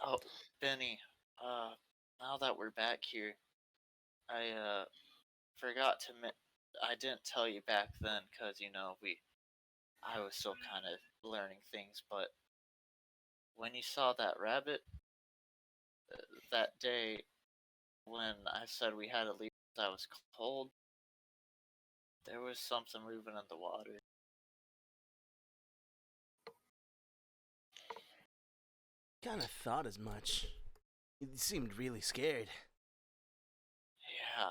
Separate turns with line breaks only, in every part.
Oh, Benny. Now that we're back here, I forgot to. I didn't tell you back then because I was still kind of learning things. But when you saw that rabbit that day, when I said we had to leave, 'cause I was cold. There was something moving in the water.
Kind of thought as much. You seemed really scared.
Yeah,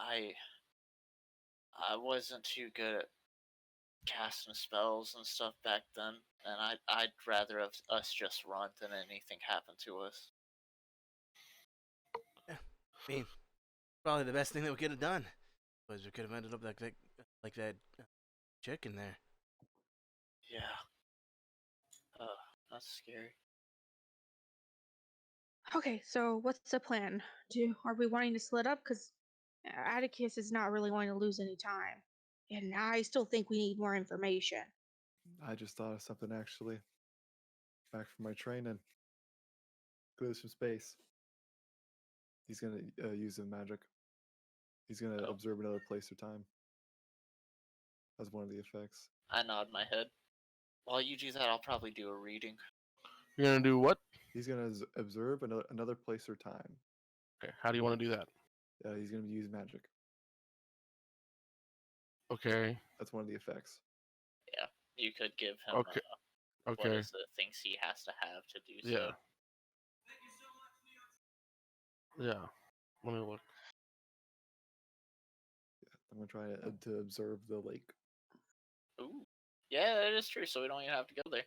I wasn't too good at casting spells and stuff back then, and I'd rather have us just run than anything happen to us.
Yeah, I mean, probably the best thing that we could have done was we could have ended up like that chick in there.
Yeah. That's scary.
Okay, so what's the plan? Are we wanting to split up? Because Atticus is not really wanting to lose any time, and I still think we need more information.
I just thought of something actually. Back from my training. Goes from space. He's gonna use the magic. He's gonna observe another place or time. That's one of the effects.
I nod my head. While you do that, I'll probably do a reading.
You're gonna do what?
He's gonna observe another place or time.
Okay, how do you want to do that?
He's gonna use magic.
Okay.
That's one of the effects.
Yeah, you could give him.
Okay.
What
Okay.
is the things he has to have to do so?
Yeah. Yeah. Let me look.
I'm gonna try to observe the lake.
Ooh. Yeah, that is true. So we don't even have to go there.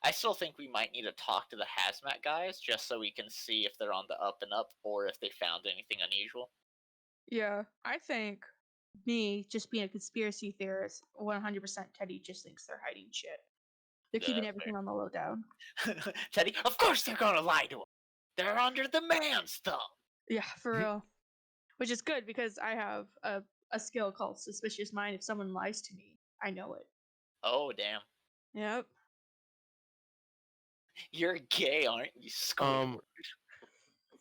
I still think we might need to talk to the hazmat guys just so we can see if they're on the up and up or if they found anything unusual.
Yeah, I think me just being a conspiracy theorist, 100% Teddy just thinks they're hiding shit. They're keeping
That's
everything on the lowdown.
Teddy, of course they're gonna lie to him. They're under the man's thumb.
Yeah, for real. Which is good because I have a skill called Suspicious Mind. If someone lies to me, I know it.
Oh, damn.
Yep.
You're gay, aren't you, Squidward?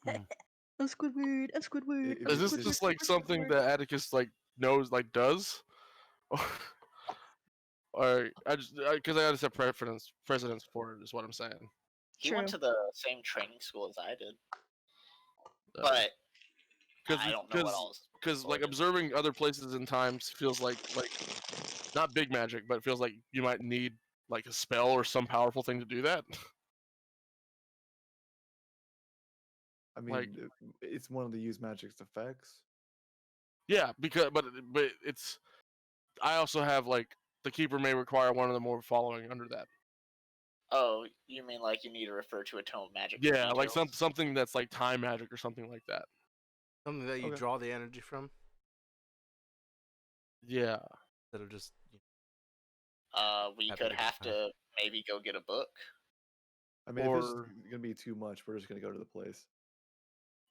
I'm Squidward. I'm Squidward.
Is this just like something that Atticus like knows, like does? Or I just because I just have precedence for it is what I'm saying.
He went to the same training school as I did, but I don't know what else.
Because like observing other places and times feels like not big magic, but it feels like you might need like a spell or some powerful thing to do that.
I mean, it's one of the use magic's effects.
Yeah, but it's. I also have like the keeper may require one of the more following under that.
Oh, you mean like you need to refer to a tome of magic?
Yeah, like something that's like time magic or something like that.
Something that you draw the energy from.
Yeah.
Instead of just.
We could have to maybe go get a book.
I mean, if it's gonna be too much, we're just gonna go to the place.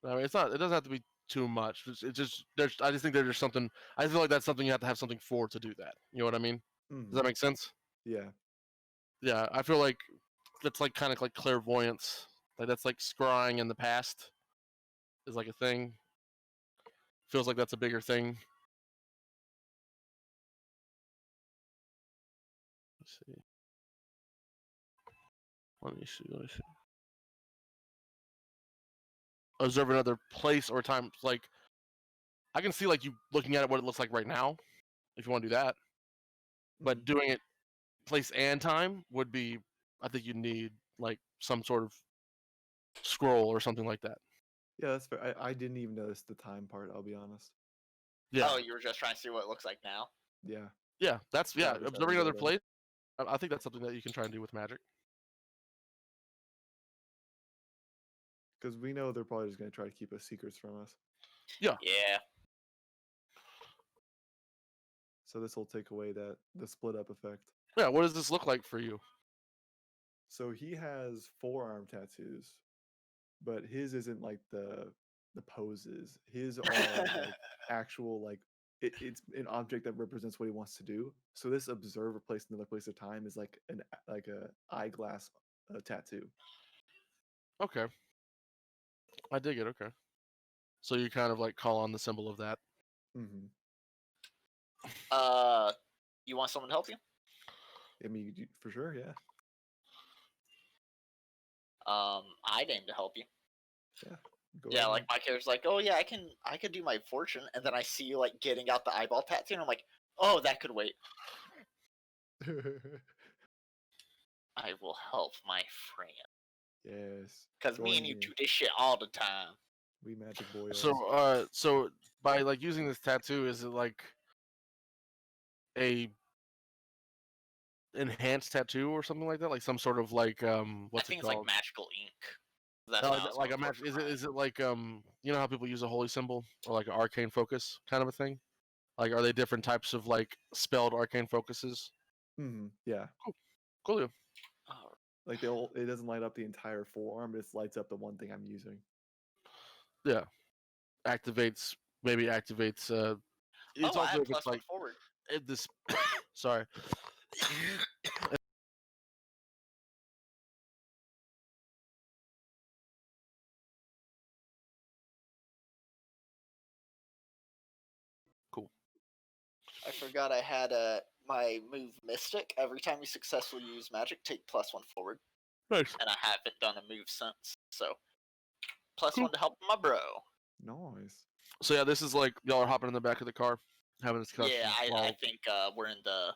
I mean, it's not. It doesn't have to be too much. It's just there's. I just think there's something. I feel like that's something you have to have something for to do that. You know what I mean?
Mm-hmm.
Does that make sense?
Yeah.
Yeah, I feel like that's like kind of like clairvoyance. Like that's like scrying in the past is like a thing. Feels like that's a bigger thing. Let's see. Let me see. Observe another place or time. Like, I can see like you looking at it what it looks like right now, if you want to do that. But doing it place and time would be, I think you need like some sort of scroll or something like that.
Yeah, that's fair. I didn't even notice the time part. I'll be honest.
Yeah.
Oh, you were just trying to see what it looks like now.
Yeah.
Yeah, that's observing another place. I think that's something that you can try and do with magic.
Because we know they're probably just going to try to keep us secrets from us.
Yeah.
Yeah.
So this will take away the split up effect.
Yeah, what does this look like for you?
So he has forearm tattoos, but his isn't like the poses. His are like actual like it's an object that represents what he wants to do. So this observe a place another place of time is like a eyeglass tattoo.
Okay. I dig it. Okay. So you kind of like call on the symbol of that.
Mm-hmm.
You want someone to help you?
I mean, for sure, yeah.
I aim to help you.
Yeah. Go
Yeah,
ahead.
like my character's like, oh yeah, I can do my fortune, and then I see you like getting out the eyeball tattoo, and I'm like, oh, that could wait. I will help my friend.
Yes.
Cause me
join
and you do this shit all the time.
We magic boys.
So by like using this tattoo, is it like a enhanced tattoo or something like that? Like some sort of like what's
I think
it
it's like
called?
magical ink. That's
Like,
what I was
like
going
a
for
match?
for
Is it
mine.
is it like you know how people use a holy symbol or like an arcane focus kind of a thing? Like, are they different types of like spelled arcane focuses?
Mm-hmm. Yeah.
Cool. Yeah.
Oh,
Like it doesn't light up the entire forearm. It just lights up the one thing I'm using.
Yeah. Maybe activates. It's
oh, I
also
have
if it's
+1
like
forward.
if this. Sorry. Cool.
I forgot I had my move Mystic. Every time you successfully use magic, take +1 forward.
Nice.
And I haven't done a move since. So +1
Cool.
to help my bro.
Nice.
So yeah, this is like y'all are hopping in the back of the car, having a discussion.
Yeah, I
while-
think we're in the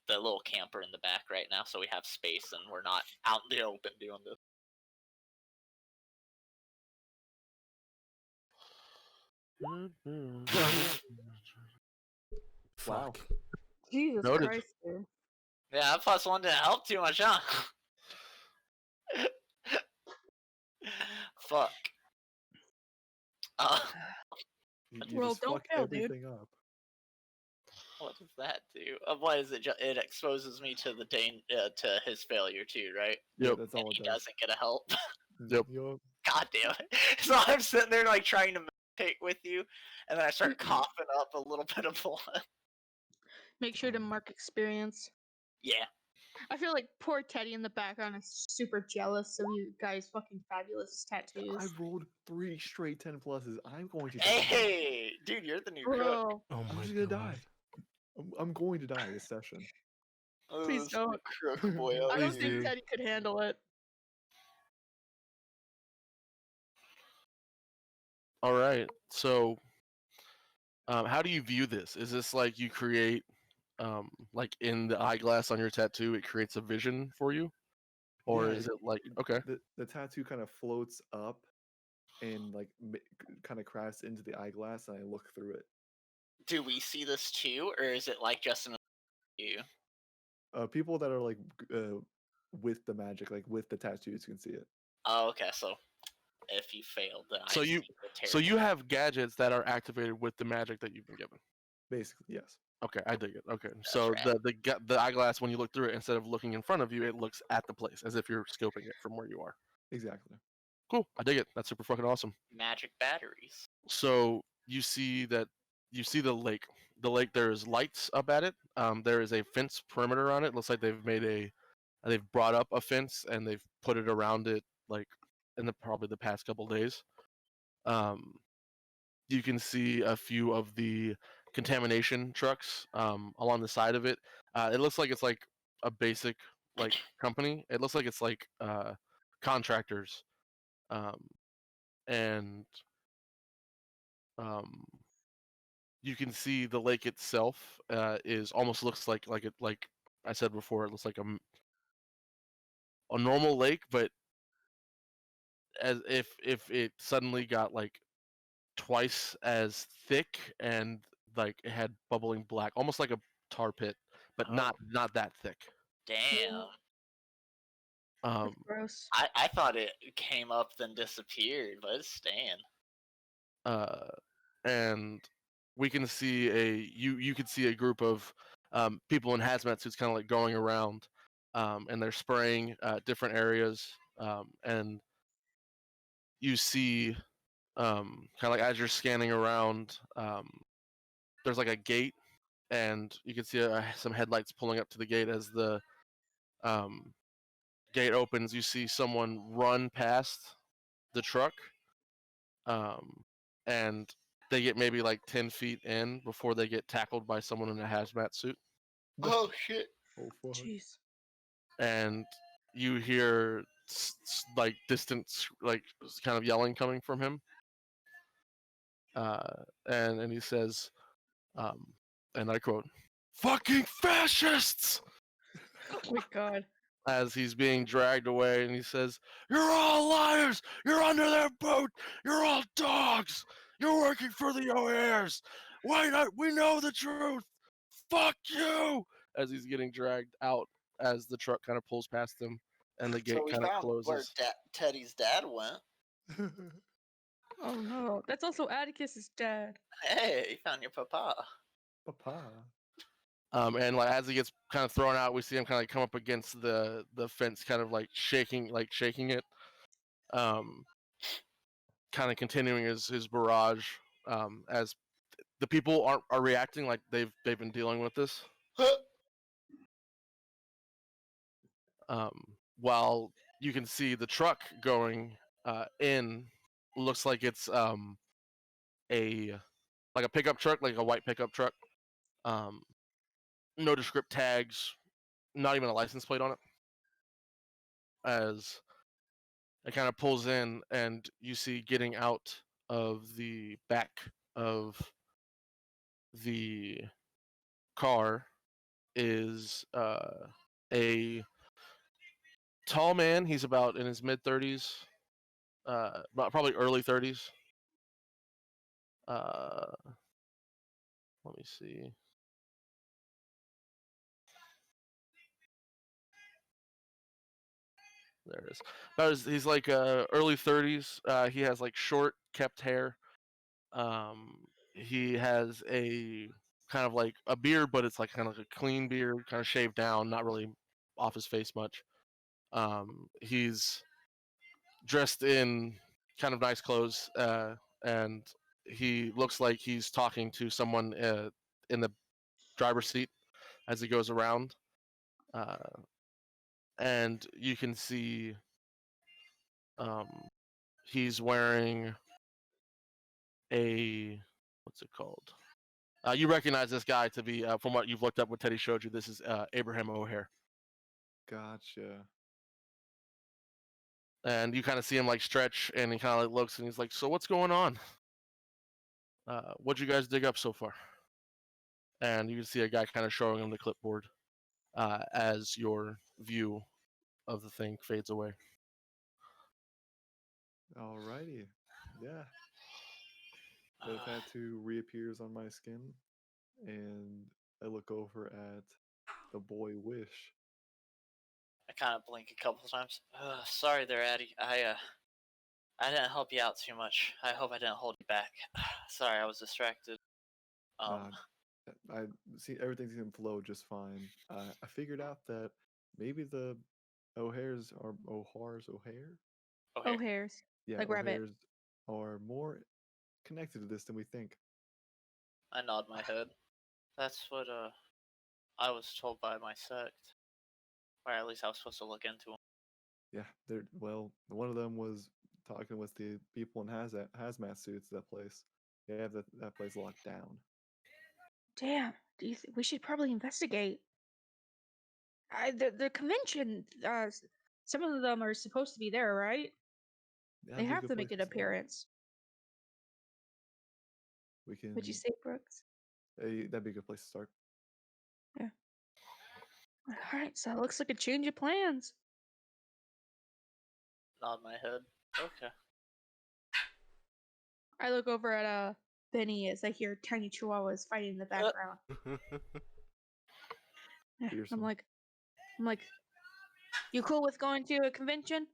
little camper in the back right now, so we have space and we're not out in the open doing this.
Wow.
Fuck.
Jesus
Noted.
Christ, dude.
Yeah, that +1 didn't help too much, huh? Fuck.
You
Well,
just
don't
fuck
fail, dude.
everything up.
What does that do? What is it? It exposes me to the to his failure too, right?
Yeah,
Yep.
that's
And
all
he
it does.
doesn't get a help.
Yep.
Yup.
God damn it! So I'm sitting there like trying to meditate with you, and then I start coughing up a little bit of blood.
Make sure to mark experience.
Yeah.
I feel like poor Teddy in the background is super jealous of you guys' fucking fabulous tattoos.
I rolled 3 straight 10 pluses. I'm going to die.
Hey, dude, you're the new cook.
Bro,
Oh
I'm
my
just gonna
god.
die. I'm going to die this session.
please
this
don't.
crook boy.
I don't
Please
think
do.
Teddy could handle it.
All right. So, how do you view this? Is this like you create, like in the eyeglass on your tattoo, it creates a vision for you, or
Yeah,
is it like okay?
The tattoo kind of floats up and like kind of crafts into the eyeglass, and I look through it.
Do we see this too, or is it like just an you?
People that are like with the magic, like with the tattoos, can see it.
Oh, okay. So if you failed, then
So
I
you-
see the
So you
terrible-
have gadgets that are activated with the magic that you've been given.
Basically, yes.
Okay, I dig it. Okay, so
rad.
the eyeglass, when you look through it, instead of looking in front of you, it looks at the place as if you're scoping it from where you are.
Exactly.
Cool, I dig it. That's super fucking awesome.
magic batteries.
So you see the lake. The lake, there's lights up at it. There is a fence perimeter on it. Looks like they've brought up a fence and they've put it around it like in probably the past couple days. You can see a few of the contamination trucks along the side of it. It looks like it's like a basic like company. It looks like it's like contractors, and um, you can see the lake itself is almost looks like I said before. It looks like a normal lake, but as if it suddenly got like twice as thick and like it had bubbling black, almost like a tar pit, but not that thick.
Damn.
Um,
Gross.
I thought it came up then disappeared, but it's staying.
And we can see you could see a group of people in hazmat suits kind of like going around, and they're spraying different areas, and you see kind of like as you're scanning around, there's like a gate, and you can see some headlights pulling up to the gate. As the gate opens, you see someone run past the truck and they get maybe like 10 feet in before they get tackled by someone in a hazmat suit.
Oh shit!
Oh fuck.
Jeez.
And you hear like distant, like kind of yelling coming from him. And he says, and I quote, "Fucking fascists!"
Oh my god.
As he's being dragged away, and he says, "You're all liars! You're under their boot! You're all dogs! You're working for the O'Hares! Why not? We know the truth! Fuck you!" As he's getting dragged out, as the truck kind of pulls past him, and the gate
So we
kind of
found where
closes.
Teddy's dad went.
Oh no. That's also Atticus's dad.
Hey, you found your papa.
Papa.
And like as he gets kind of thrown out, we see him kind of like come up against the fence, kind of like shaking it. Kind of continuing his barrage. As the people are reacting like they've been dealing with this. While you can see the truck going in, looks like it's a pickup truck, like a white pickup truck. Nondescript tags, not even a license plate on it. As it kind of pulls in, and you see getting out of the back of the car is a tall man. He's about in his mid-30s, about probably early 30s. Let me see. There it is. He's like early 30s. He has like short kept hair. He has a kind of like a beard, but it's like kind of like a clean beard, kind of shaved down, not really off his face much. He's dressed in kind of nice clothes, and he looks like he's talking to someone in the driver's seat as he goes around. And you can see he's wearing a, what's it called? You recognize this guy to be, from what you've looked up, what Teddy showed you, this is Abraham O'Hare.
Gotcha.
And you kind of see him like stretch, and he kind of like looks, and he's like, "So what's going on? What'd you guys dig up so far?" And you can see a guy kind of showing him the clipboard as your view of the thing fades away.
Alrighty. Yeah. The tattoo reappears on my skin, and I look over at the boy Wish.
I kind of blink a couple times. Sorry there, Addy. I didn't help you out too much. I hope I didn't hold you back. Sorry, I was distracted.
I see everything seemed to flow just fine. I figured out that maybe the O'Hares are O'Hare?
O'Hares.
Yeah,
Like rabbit.
O'Hares are more connected to this than we think.
I nod my head. That's what I was told by my sect, or at least I was supposed to look into them.
Yeah, one of them was talking with the people in hazmat suits at that place. They have that place locked down.
Damn. We should probably investigate. The convention. Some of them are supposed to be there, right?
That'd
They
be a
have
good
to
place
make an
start.
appearance.
We can.
Would you say, Brooks?
That'd be a good place to start.
Yeah. All right. So it looks like a change of plans.
Nod my head. Okay.
I look over at Benny as I hear tiny chihuahuas fighting in the background. Yeah,
Fearsome.
I'm like, you cool with going to a convention?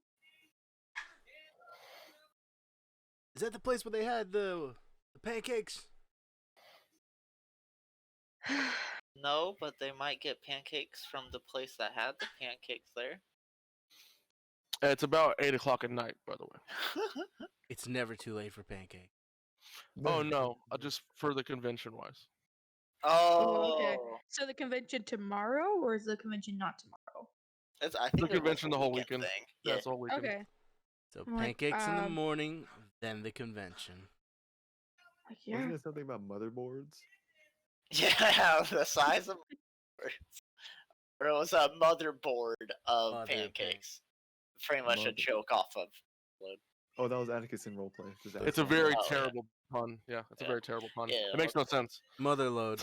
Is that the place where they had the pancakes?
No, but they might get pancakes from the place that had the pancakes there.
It's about 8 o'clock at night, by the way.
It's never too late for pancake.
Oh no, just for the convention wise.
Oh, okay. So the convention tomorrow, or is the convention not tomorrow?
I think
The convention the whole weekend.
thing.
Yeah, it's the whole weekend.
Okay.
So
I'm like,
pancakes in the morning, Then the convention.
Like,
Wasn't
yeah.
there something about motherboards?
Yeah, the size of or it was a motherboard of
Mother
pancakes. Pretty much a
Mother-
joke off of.
Oh, that was Atticus in roleplay. Just
It's a
accidentally.
very
Oh, yeah.
terrible pun. Yeah, it's a
Yeah.
very terrible pun.
Yeah,
It makes no sense.
Motherload.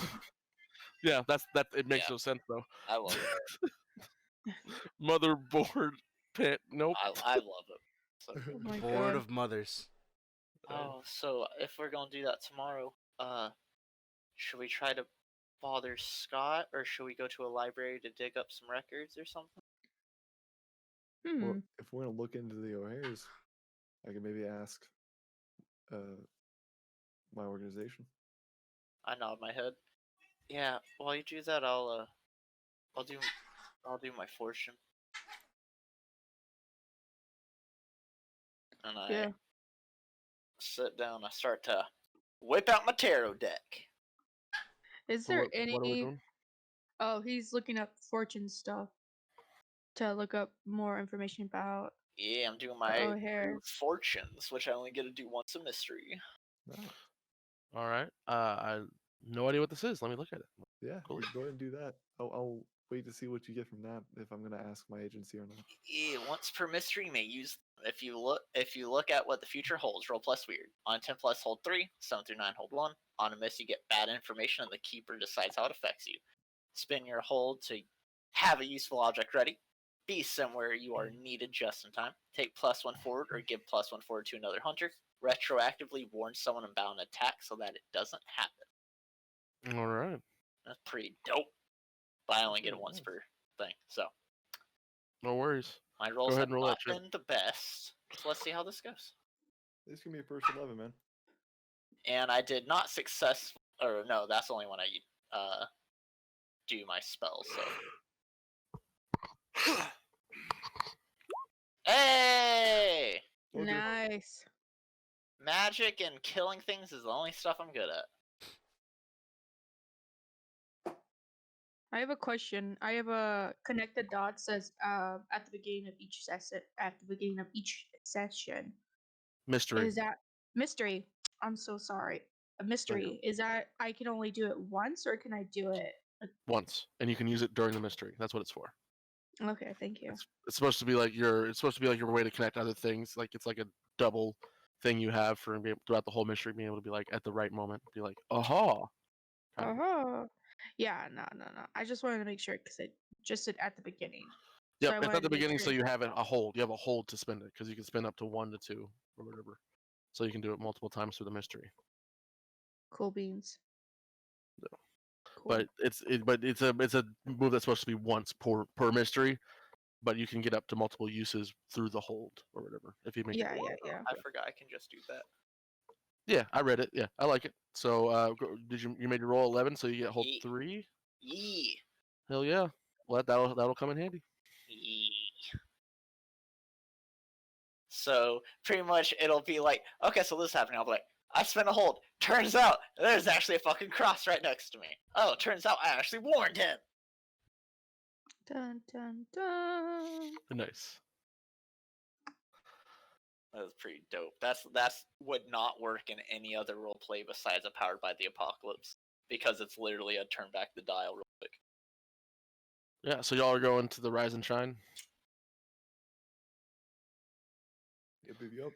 Yeah, that. It makes
Yeah.
no sense though.
I love it.
Motherboard pit. Nope.
I love it. So,
Oh my
Board
god.
of mothers.
oh, so if we're gonna do that tomorrow, should we try to bother Scott, or should we go to a library to dig up some records or something?
Well,
Hmm.
if we're gonna look into the O'Hares, I can maybe ask my organization.
I nod my head. Yeah, while you do that, I'll do my fortune. And I
Yeah.
sit down. I start to whip out my tarot deck.
Is
So
there
what are we
any?
doing?
Oh, he's looking up fortune stuff to look up more information about.
Yeah, I'm doing my
O'Hare.
fortunes, which I only get to do once a mystery.
Nice.
All right. I have no idea what this is. Let me look at it.
Yeah,
Cool.
we can go ahead and do that. I'll wait to see what you get from that if I'm gonna ask my agency or not.
Yeah, once per mystery, you may use them. If you look at what the future holds, roll plus weird. On 10 plus, hold 3. 7 through 9, hold 1. On a miss, you get bad information, and the keeper decides how it affects you. Spin your hold to have a useful object ready. Be somewhere you are needed just in time. Take +1 forward, or give +1 forward to another hunter. Retroactively warn someone about an attack so that it doesn't happen.
All right.
That's pretty dope. But I only get it
pretty
once
nice.
per thing, so
No worries.
my rolls
ahead
have
and roll
not
that shit.
been the best. So let's see how this goes.
This can be a first 11, man.
And I did not or no, that's only when I do my spells. So hey,
Okay.
Nice.
magic and killing things is the only stuff I'm good at.
I have a question. I have a connect the dots says at the beginning of each session.
Mystery.
Is that mystery? I'm so sorry. A mystery. Is that I can only do it once or can I do it?
Once, and you can use it during the mystery. That's what it's for.
Okay, thank you.
It's supposed to be like your way to connect other things. Like it's like a double thing you have for throughout the whole mystery, being able to be like at the right moment, be like, aha. kind of.
Oh, yeah, no. I just wanted to make sure because it just said at the beginning.
Yep,
I
it's
wanted
at the
to make
beginning, so
sure-
you have a hold. You have a hold to spend it because you can spend up to 1 to 2 or whatever. So you can do it multiple times through the mystery.
Cool beans.
No.
Cool.
But it's a move that's supposed to be once per mystery, but you can get up to multiple uses through the hold or whatever if you make
yeah.
I forgot I can just do that.
Yeah, I read it. Yeah, I like it. So did you made your roll 11, so you get hold
Ye-
3?
Yee.
Hell yeah. Well, that'll come in handy.
Yee. So pretty much it'll be like, okay, so this is happening. I'll be like, I spent a hold. Turns out there's actually a fucking cross right next to me. Oh, turns out I actually warned him.
Dun dun dun.
Nice.
That was pretty dope. That's would not work in any other role play besides a Powered by the Apocalypse, because it's literally a turn back the dial real quick.
Yeah, so y'all are going to the Rise and Shine.
Yep.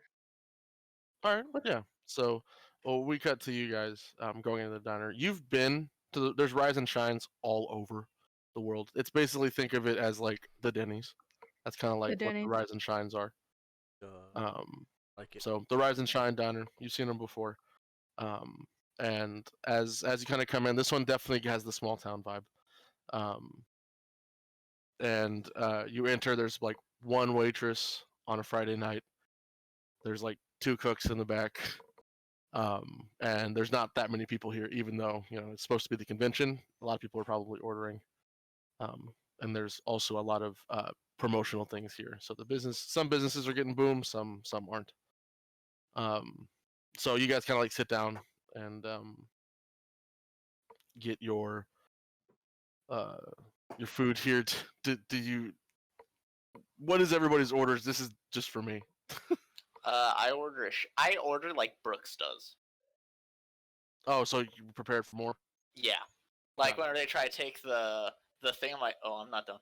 All right. Yeah. So, we cut to you guys going into the diner. You've been to there's Rise and Shines all over the world. It's basically think of it as like the Denny's. That's kind of like what the
Denny's.
Rise and Shines are.
Like it.
So the Rise and Shine diner, you've seen them before. And as you kind of come in, this one definitely has the small town vibe. And you enter. There's like one waitress on a Friday night. There's like 2 cooks in the back. And there's not that many people here, even though it's supposed to be the convention. A lot of people are probably ordering. And there's also a lot of promotional things here. So some businesses are getting boom, some aren't. So you guys kind of like sit down and get your food here. Do you? What is everybody's orders? This is just for me.
I order like Brooks does.
Oh, so you prepared for more?
Yeah. Like
Got
when they try to take the thing, I'm like, oh, I'm not done.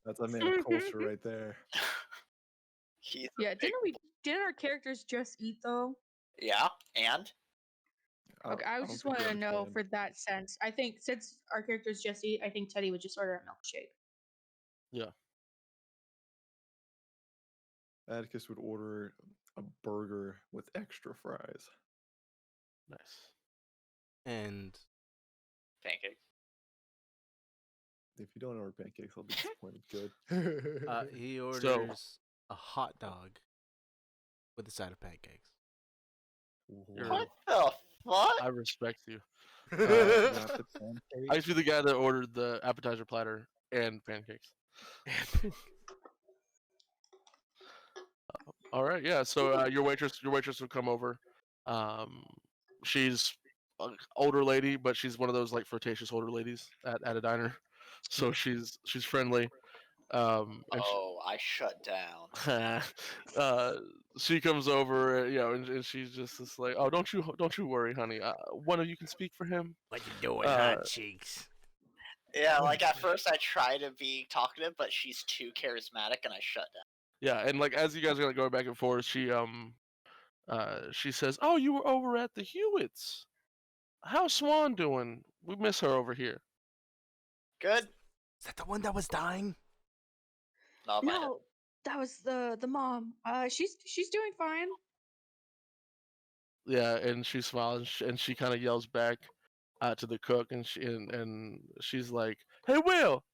That's a man of culture right there.
He's a
Yeah,
big,
didn't our characters just eat though?
yeah, and
Okay, I
don't
just
think you
wanted to know
understand.
for that sense. I think since our characters just eat, I think Teddy would just order a milkshake.
Yeah.
Atticus would order a burger with extra fries.
Nice.
And
pancakes.
If you don't order pancakes, I'll be disappointed. Good.
he orders a hot dog with a side of pancakes.
You're-
What the fuck?
I respect you.
Rapid pancakes.
I used to be the guy that ordered the appetizer platter and pancakes. All right, yeah. So your waitress will come over. She's an older lady, but she's one of those like flirtatious older ladies at a diner. So she's friendly. And
Oh, I shut down.
she comes over, and she's just like, "Oh, don't you worry, honey. One of you can speak for him."
What you doing,
Uh,
hot cheeks?
Yeah, like at first I try to be talkative, but she's too charismatic, and I shut down.
Yeah, and like as you guys are like going back and forth, she says, "Oh, you were over at the Hewitts. How's Swan doing? We miss her over here."
Good.
Is that the one that was dying?
Not my head.
No, that was the mom. She's doing fine.
Yeah, and she smiles and she kind of yells back to the cook, and she's like, "Hey, Will,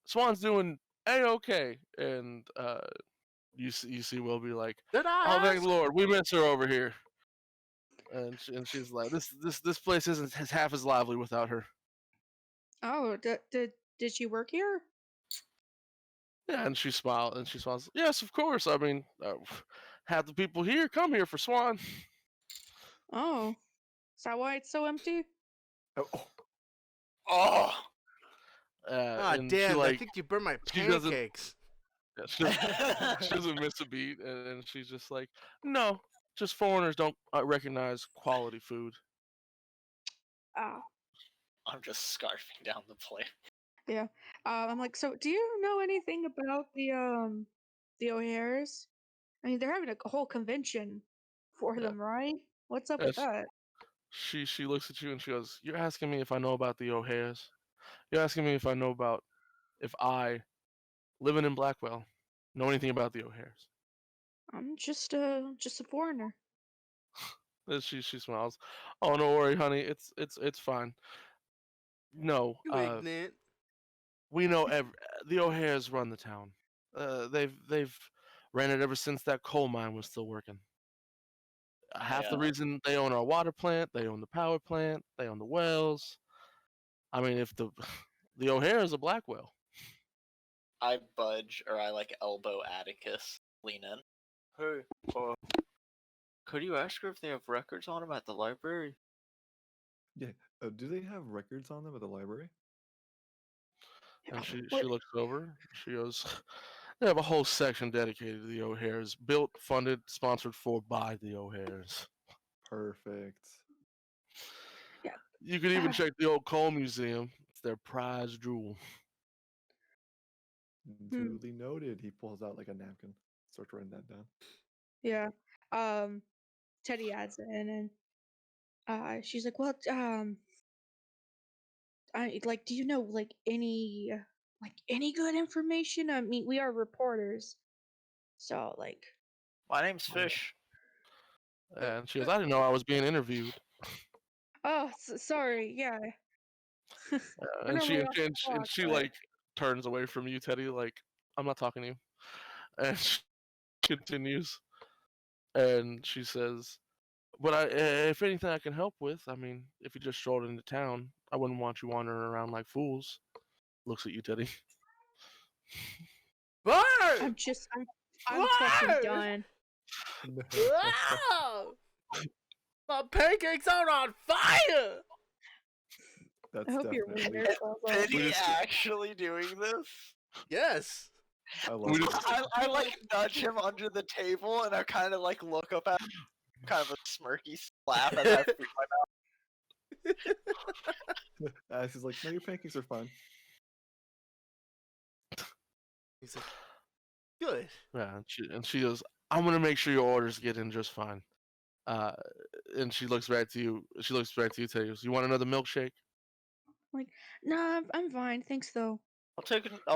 Swan's doing a-okay," and you see Will be like,
Did I
"Oh, thank
ask?
the Lord, we miss her over here," and she's like, "This place isn't half as lively without her."
Oh, did she work here?
Yeah, and she smiles. Yes, of course. I mean, half the people here come here for Swan.
Oh, is that why it's so empty?
Oh, oh,
Oh.
Ah,
And she
damn! I
like
think you burned my
she doesn't-
pancakes.
yeah, she doesn't miss a beat, and she's just like, "No, just foreigners don't recognize quality food."
Ah,
I'm just scarfing down the plate.
yeah. I'm like, so do you know anything about the O'Hares? I mean, they're having a whole convention for
Yeah.
them, right? What's up with
Yes.
that?
She looks at you and she goes, "You're asking me if I know about the O'Hares? You're asking me if I know about if I, living in Blackwell, know anything about the O'Hares?"
I'm just a foreigner.
And she smiles. "Oh, no worry, honey. It's fine. No,
You ignorant.
we know the O'Hares run the town. They've ran it ever since that coal mine was still working. Half the
Yeah.
reason they own our water plant, they own the power plant, they own the wells. I mean, if the O'Hares are Blackwell."
I budge, or I like elbow Atticus, lean in. Hey, could you ask her if they have records on him at the library?
yeah. Do they have records on them at the library?
And she
What-
looks over. She goes, "They have a whole section dedicated to the O'Hares, built, funded, sponsored for by the O'Hares.
Perfect.
Yeah.
You could even
Ah.
check the old coal museum. It's their prize jewel."
Duly noted. He pulls out like a napkin. Starts writing that down.
Yeah. Teddy adds it in, and she's like, "Well, I like, do you know like any good information? I mean, we are reporters, so like,
My name's Fish.
And she goes, "I didn't know I was being interviewed."
oh, sorry, yeah." We're
And she
normally off the
and
clock,
she
but-
like turns away from you, Teddy. Like, "I'm not talking to you." And she continues, and she says, "But if anything I can help with, I mean, if you just strolled into town, I wouldn't want you wandering around like fools." Looks at you, Teddy.
I'm
Burn!
fucking
Why?
done.
Wow! My pancakes are on fire!
That's
I hope your
definitely.
wiener falls off.
Is
We
he
just-
actually doing this?
Yes.
I love
We
it.
just-
I like nudge him under the table, and I kind of like look up at him, kind of a smirky laugh as I freak my
Ash is like, no, your pancakes are fine.
He's like, good.
Yeah, and she goes, I'm gonna make sure your orders get in just fine. And she looks right to you. She looks right to you. Tells you want another milkshake?
Nah, I'm fine. Thanks though.
I'll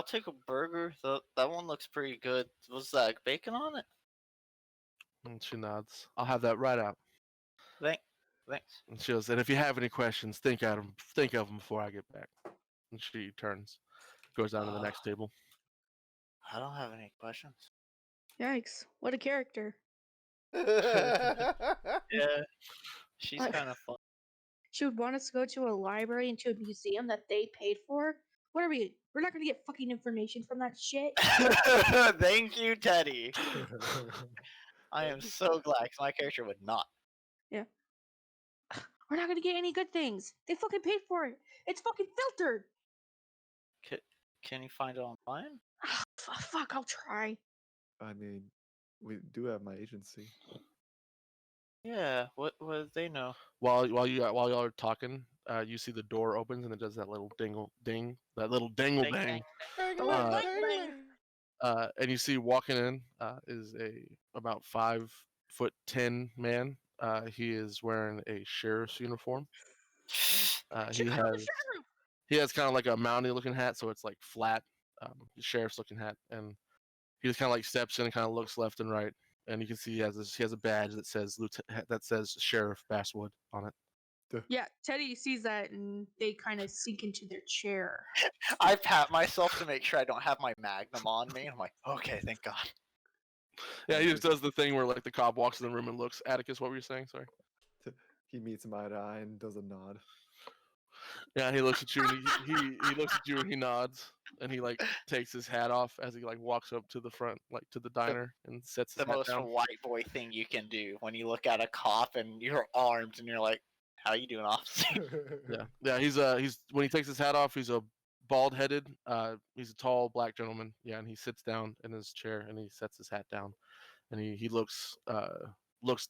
take a burger. That one looks pretty good. Was that bacon on it?
And she nods. I'll have that right out.
Thanks.
And she goes, and if you have any questions, think of them before I get back. And she turns, goes down to the next table.
I don't have any questions.
Yikes! What a character.
Yeah, she's
Like-
kind of fun.
She would want us to go to a library and to a museum that they paid for. What are we? We're not gonna get fucking information from that shit.
Thank you, Teddy. I am so glad 'cause my character would not.
We're not gonna get any good things. They fucking paid for it. It's fucking filtered.
Can you find it online?
Fuck, I'll try.
I mean, we do have my agency.
Yeah. What do they know?
While y'all are talking, you see the door opens and it does that little dingle ding, that little dingle ding. And you see walking in is a about 5'10" man. He is wearing a sheriff's uniform. He has kind of like a mounty looking hat, so it's like flat, sheriff's looking hat, and he just kind of like steps in and kind of looks left and right, and you can see he has a badge that says Sheriff Basswood on it.
Yeah, Teddy sees that and they kind of sink into their chair.
I pat myself to make sure I don't have my magnum on me. I'm like, okay, thank God.
Yeah, he just does the thing where like the cop walks in the room and looks. Atticus, what were you saying? Sorry.
He meets him eye to eye and does a nod.
Yeah, he looks at you and he looks at you and he nods and he like takes his hat off as he like walks up to the front, like to the diner, and sets his
The
hat
most
down.
white boy thing you can do when you look at a cop and you're armed and you're like, how you doing, officer?
Yeah. He's when he takes his hat off, he's a bald-headed. He's a tall black gentleman. Yeah, and he sits down in his chair and he sets his hat down, and he looks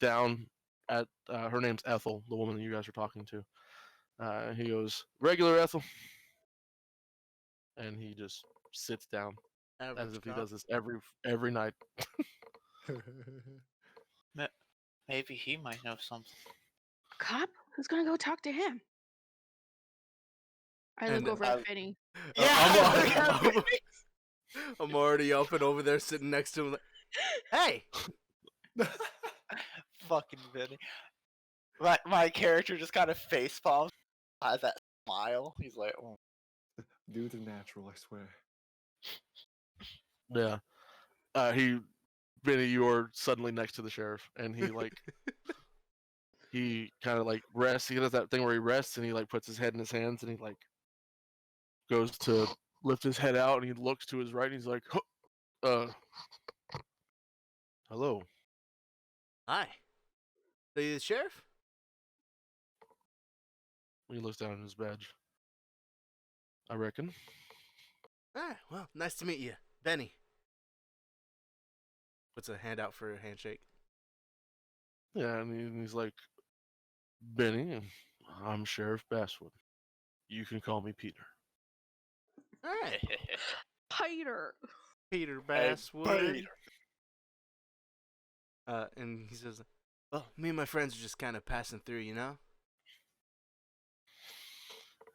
down at her name's Ethel, the woman that you guys are talking to. He goes, "Regular Ethel," and he just sits down as if he does this every night.
Maybe he might know something.
Cop? Who's gonna go talk to him? I look
And
over at Benny.
I'm already up and over there sitting next to him. Like, hey,
Fucking Vinny. My character just kind of face palms, has that smile. He's like, oh.
Dude's a natural, I swear.
Yeah. Benny, you're suddenly next to the sheriff, and he like, he kind of like rests. He does that thing where he rests, and he like puts his head in his hands, and he like goes to lift his head out, and he looks to his right, and he's like, hello.
hi. Are you the sheriff?
He looks down at his badge. I reckon.
Ah, well, nice to meet you, Benny. Puts a hand out for a handshake.
Yeah, and he's like, Benny, I'm Sheriff Basswood. You can call me Peter.
Hey,
Peter.
Peter
Hey,
Basswood.
Peter.
And he says, well, me and my friends are just kind of passing through, you know?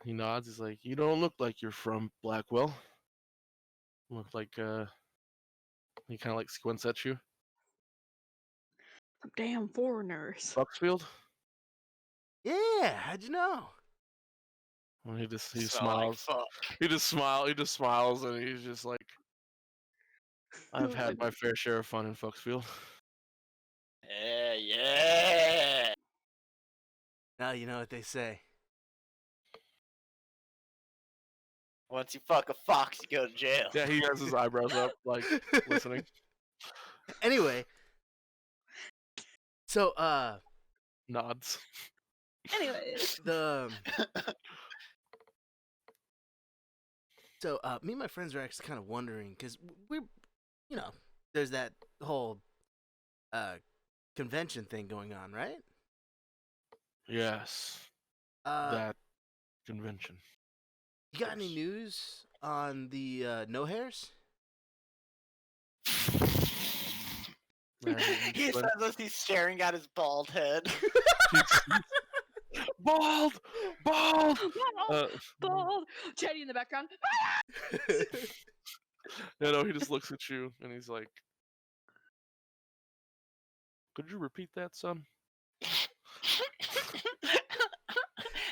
He nods. He's like, you don't look like you're from Blackwell. You look like, he kind of like squints at you.
Some damn foreigners.
Bucksfield?
Yeah, how'd you know?
Well, he
Smell like
smiles.
fuck.
He just smiles, and he's just like, I've had my fair share of fun in Foxfield.
Yeah.
Now you know what they say.
Once you fuck a fox, you go to jail.
Yeah, he has his eyebrows up, like listening.
Anyway, so
Nods.
Anyways.
me and my friends are actually kind of wondering because there's that whole convention thing going on, right?
Yes, that convention.
You got any
Yes.
news on the no hairs?
Man,
He
when-
says as he's staring at his bald head.
Bald! Bald!
Bald. Teddy in the background.
He just looks at you and he's like, could you repeat that, son?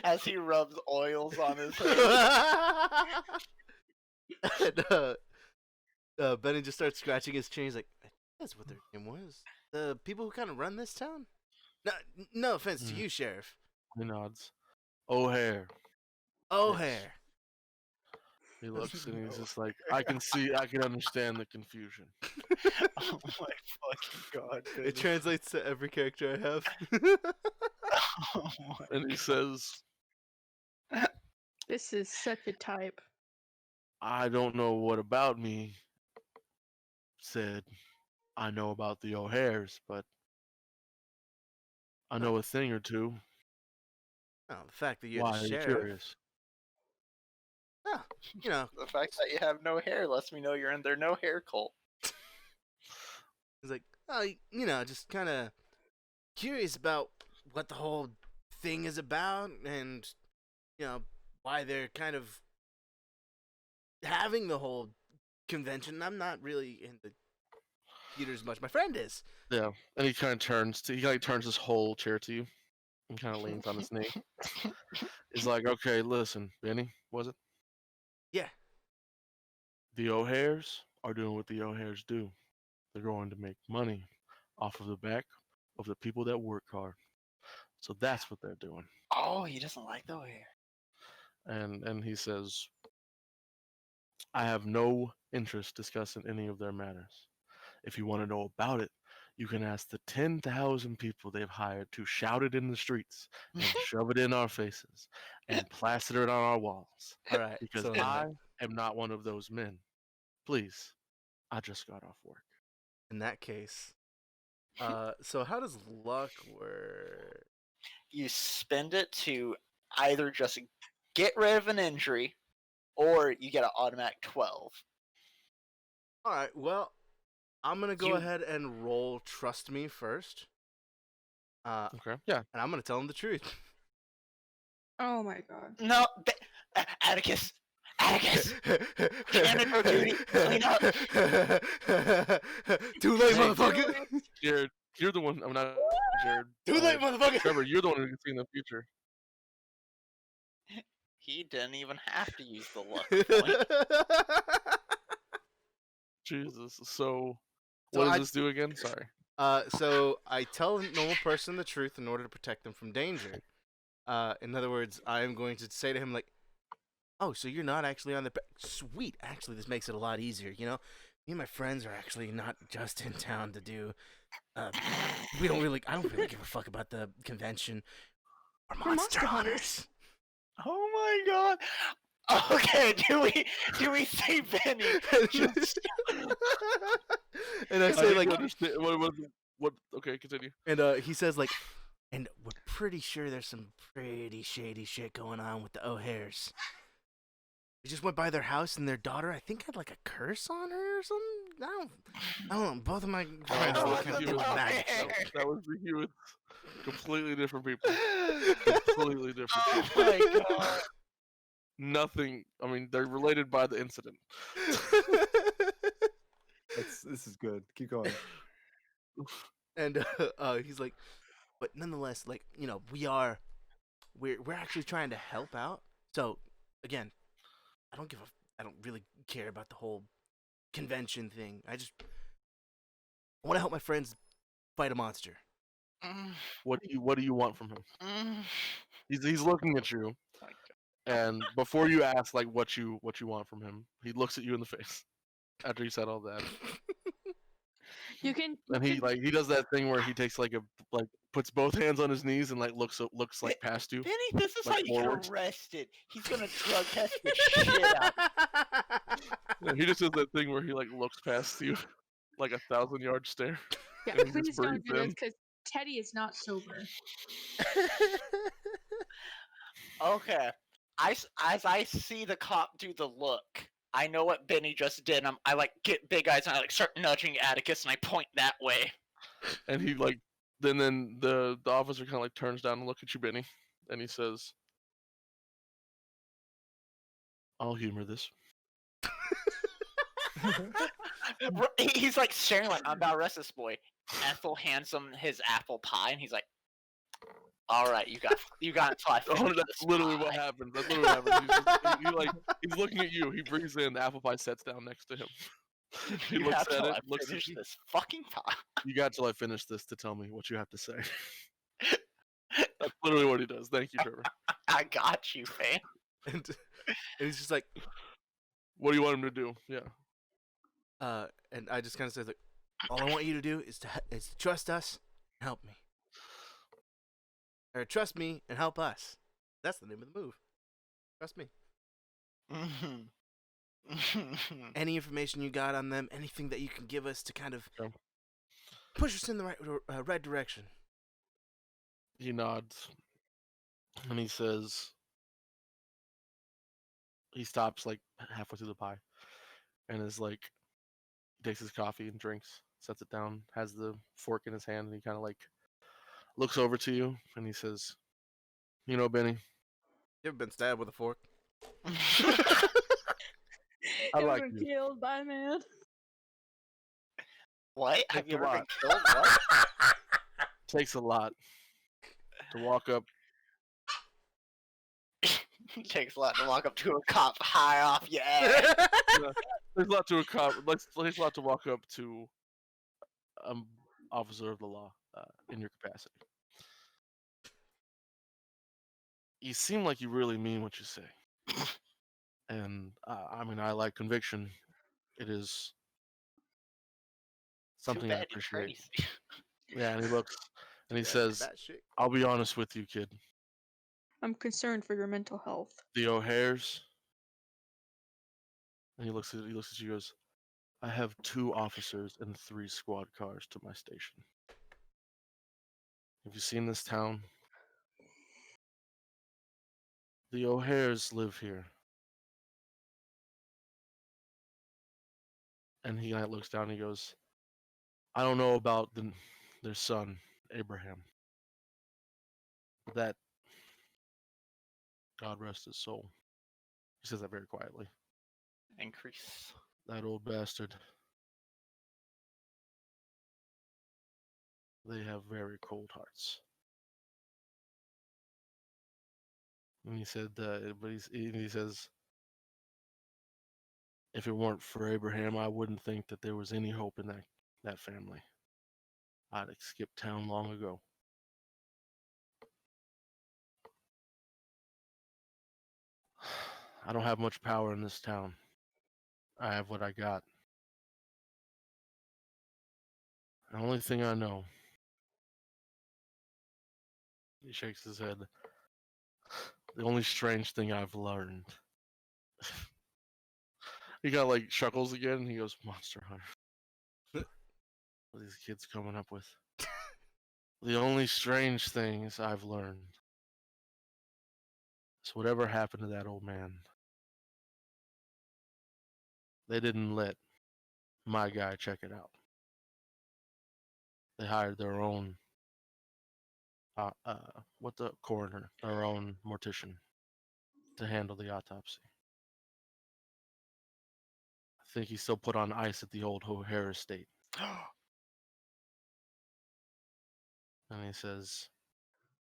As he rubs oils on his head.
And, Benny just starts scratching his chin. He's like, I think that's what their name was. The people who kind of run this town? No offense to you, Sheriff.
He nods. O'Hare.
O'Hare.
He looks and he's just like, I can understand the confusion.
Oh my fucking god.
It translates to every character I have.
Oh my
And he says,
This is such a type.
I don't know what about me said I know about the O'Hares, but I know a thing or two.
Oh, the fact that you're
Why
the
are you
sheriff.
curious?
Oh,
The fact that you have no hair lets me know you're in their no hair cult.
He's like, oh, just kind of curious about what the whole thing is about and, why they're kind of having the whole convention. I'm not really into theater as much. My friend is.
Yeah, and he kind of turns his whole chair to you and kind of leans on his knee. He's like, okay, listen, Benny, was it?
Yeah.
The O'Hares are doing what the O'Hares do. They're going to make money off of the back of the people that work hard. So that's what they're doing.
Oh, he doesn't like the hair.
And he says, I have no interest discussing any of their matters. If you want to know about it, you can ask the 10,000 people they've hired to shout it in the streets and shove it in our faces and plaster it on our walls.
All right.
Because
so,
I am not one of those men. Please, I just got off work.
in that case, so how does luck work?
You spend it to either just get rid of an injury, or you get an automatic 12.
All right. Well, I'm gonna go
You-
ahead and roll Trust Me first.
Okay. Yeah.
And I'm gonna tell him the truth.
Oh my god.
No, Atticus! Atticus! Janitor duty, clean up.
Too late,
Hey,
motherfucker.
Jared, you're the one. I'm not Jared.
Too late, motherfucker.
Trevor, you're the one who can see in the future.
He didn't even have to use the luck point.
Jesus. So,
So
what does
I-
this do again? Sorry.
So I tell a normal person the truth in order to protect them from danger. In other words, I am going to say to him like, "Oh, so you're not actually on the sweet. Actually, this makes it a lot easier. Me and my friends are actually not just in town to do. We don't really. I don't really give a fuck about the convention. We're monster hunters."
Oh my god! Okay, do we see Benny? Just...
And I
I
say
didn't
like,
understand. What? Okay, continue.
and he says like, and we're pretty sure there's some pretty shady shit going on with the O'Hares. We just went by their house and their daughter, I think, had like a curse on her or something. I don't know. Both of my friends
Oh,
look kind of
the
magic.
O'Hare.
That was the human. Completely different people. Completely different.
Oh
people.
my god!
Nothing. I mean, they're related by the incident.
This is good. Keep going.
And he's like, but nonetheless, like we're actually trying to help out. So again, I don't really care about the whole convention thing. I want to help my friends fight a monster.
What do you want from him?
Mm.
He's looking at you, and before you ask like what you want from him, he looks at you in the face. After you said all that,
You can.
and he does that thing where he takes puts both hands on his knees and looks like past you.
Benny, this is
Like
how you
forwards?
get arrested. He's gonna drug test the shit out.
Yeah, he just does that thing where he looks past you. like 1,000-yard stare.
Yeah,
And he
please
just
don't do
breathes
this
in.
because Teddy is not sober.
Okay. As I see the cop do the look, I know what Benny just did. I like get big eyes and I like start nudging Atticus and I point that way.
And he like then the officer kind of like turns down and look at you, Benny, and he says, "I'll humor this."
He's like staring like I'm about to arrest this boy. Ethel hands him his apple pie and he's like, "All right, you got until I finish
Oh, that's
this
literally
pie."
what happens. That's literally what happens. He's looking at you. He breathes in. The apple pie sets down next to him. He
You
looks
have
at
till
it.
I
Looks at
finish
you.
this fucking pie.
You got till I finish this to tell me what you have to say. That's literally what he does. Thank you, Trevor.
I got you, fam.
and he's just like,
What do you want him to do? Yeah.
and I just kind of says like, all I want you to do is to trust us and help me, or trust me and help us. That's the name of the move. Trust me. Any information you got on them, anything that you can give us to kind of
Okay.
push us in the right direction.
He nods, and he says, he stops like halfway through the pie, and is like, takes his coffee and drinks, sets it down, has the fork in his hand, and he kind of like looks over to you, and he says, "You know, Benny,
You ever been stabbed with a fork?
I
Ever
like
been
you.
killed by a man?
What? Have
Takes
you
a
ever been
lot.
killed? What?
Takes a lot to walk up."
It takes a lot to walk up to a cop high off your ass.
There's a lot to a cop. There's a lot to walk up to officer of the law in your capacity. You seem like you really mean what you say, and I mean, I like conviction. It is
Too
something I
bad you're
appreciate.
crazy.
Yeah, and he looks and he says,
That shit.
"I'll be honest with you, kid.
I'm concerned for your mental health.
The O'Hares." And he looks at you. And goes, "I have 2 officers and 3 squad cars to my station. Have you seen this town? The O'Hares live here." And he looks down and he goes, "I don't know about their son, Abraham. That, God rest his soul." He says that very quietly.
Increase.
"That old bastard. They have very cold hearts." And he said, but he says, "If it weren't for Abraham, I wouldn't think that there was any hope in that family. I'd have skipped town long ago." "I don't have much power in this town. I have what I got. The only thing I know," he shakes his head, "the only strange thing I've learned." He got like chuckles again and he goes, "Monster Hunter." What are these kids coming up with? "The only strange things I've learned is whatever happened to that old man, they didn't let my guy check it out. They hired their own coroner, their own mortician to handle the autopsy. I think he's still put on ice at the old O'Hare estate." And he says,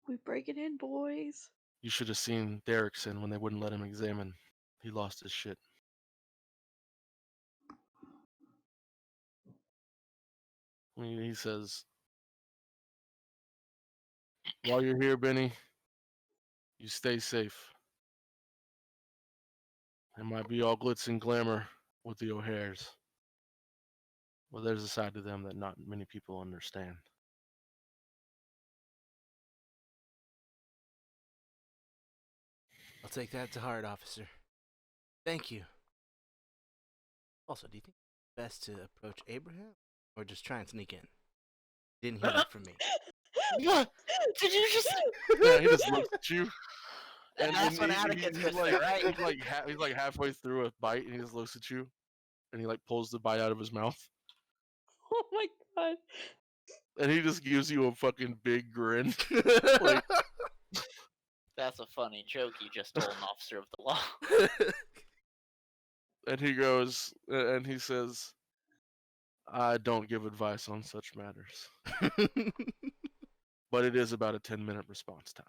We break it in, boys.
"You should have seen Derrickson when they wouldn't let him examine. He lost his shit." He says, "While you're here, Benny, you stay safe. It might be all glitz and glamour with the O'Hares, but there's a side to them that not many people understand."
I'll take that to heart, officer. Thank you. Also, do you think it's best to approach Abraham or just try and sneak in. Didn't hear that from me.
What? Did you just?
Yeah, he just looks at you.
And that's when Atticus
he's
gets
like,
there, right?
he's like halfway through a bite, and he just looks at you, and he like pulls the bite out of his mouth,
Oh my god.
and he just gives you a fucking big grin. Like,
That's a funny joke you just told an officer of the law.
and he goes, and he says, "I don't give advice on such matters, but it is about a 10-minute response time."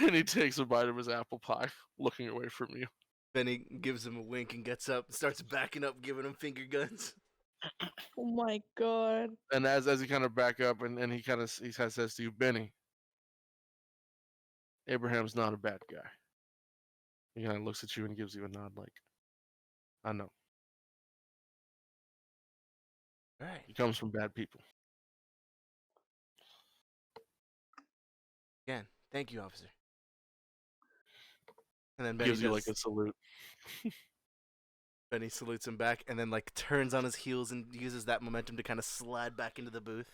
And he takes a bite of his apple pie, looking away from you.
Benny gives him a wink and gets up and starts backing up, giving him finger guns.
Oh my god.
And as he kind of back up, and he kind of says to you, "Benny, Abraham's not a bad guy." He kind of looks at you and gives you a nod, like, "I know.
Right.
He comes from bad people."
Again, thank you, officer. And then
He
Benny
gives you like a salute.
Benny salutes him back, and then like turns on his heels and uses that momentum to kind of slide back into the booth.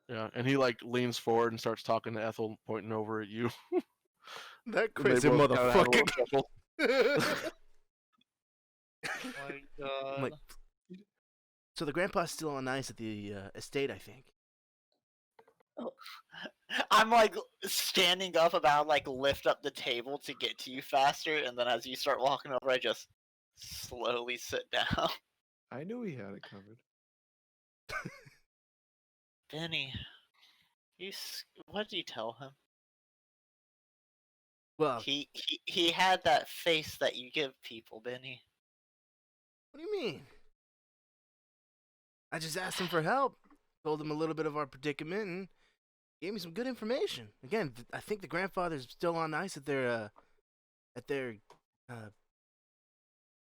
Yeah, and he like leans forward and starts talking to Ethel, pointing over at you.
That
And they
crazy
both kinda have a little
motherfucker.
chuckle.
Oh my god.
I'm like, so the grandpa's still on ice at the estate, I think.
I'm like standing up about like lift up the table to get to you faster, and then as you start walking over, I just slowly sit down.
I knew he had it covered.
Benny, what did you tell him?
Well,
He had that face that you give people, Benny.
what do you mean? I just asked him for help, told him a little bit of our predicament, and gave me some good information. Again, I think the grandfather's still on ice at their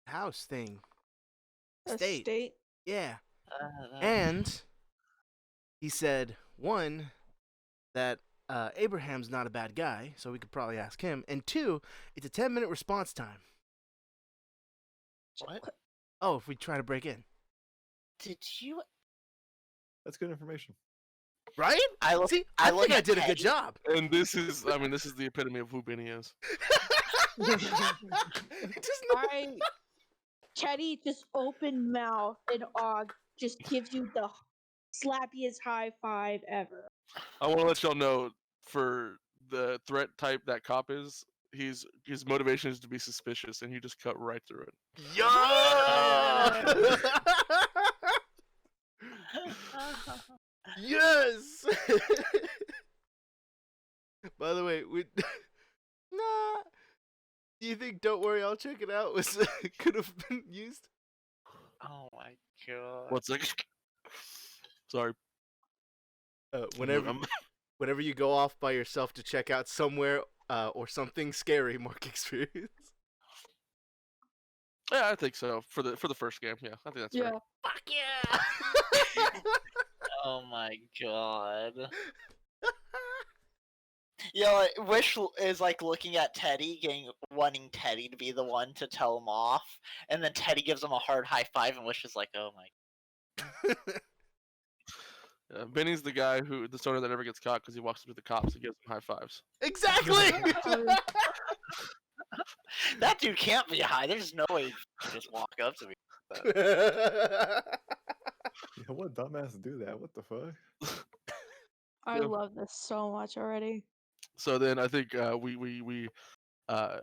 house thing. Estate. Yeah. And he said, one, that Abraham's not a bad guy, so we could probably ask him. And two, it's a 10-minute response time.
What?
Oh, if we try to break in.
Did you?
That's good information.
Right?
I look.
See,
I
I
look
think I
at
did a good
Teddy.
job.
And this is the epitome of who Benny is.
Teddy just open mouth and Og just gives you the slappiest high five ever.
I want to let y'all know, for the threat type that cop is, his motivation is to be suspicious, and you just cut right through it.
Yeah! Yes! By the way, nah. Do you think "Don't Worry, I'll Check It Out" was could have been used?
Oh my god.
What's that? Sorry.
Whenever you go off by yourself to check out somewhere or something scary, mark experience.
Yeah, I think so. For the first game, yeah, I think that's right.
Fuck yeah!
Oh my god. Yeah, like, Wish is like looking at Teddy, wanting Teddy to be the one to tell him off, and then Teddy gives him a hard high five, and Wish is like, "Oh my."
Benny's the guy the stoner that never gets caught because he walks up to the cops and gives them high fives.
Exactly.
That dude can't be high. There's no way he can just walk up to me.
Yeah, what dumbass do that? What the fuck?
I love this so much already.
So then I think we
Wee.
I'm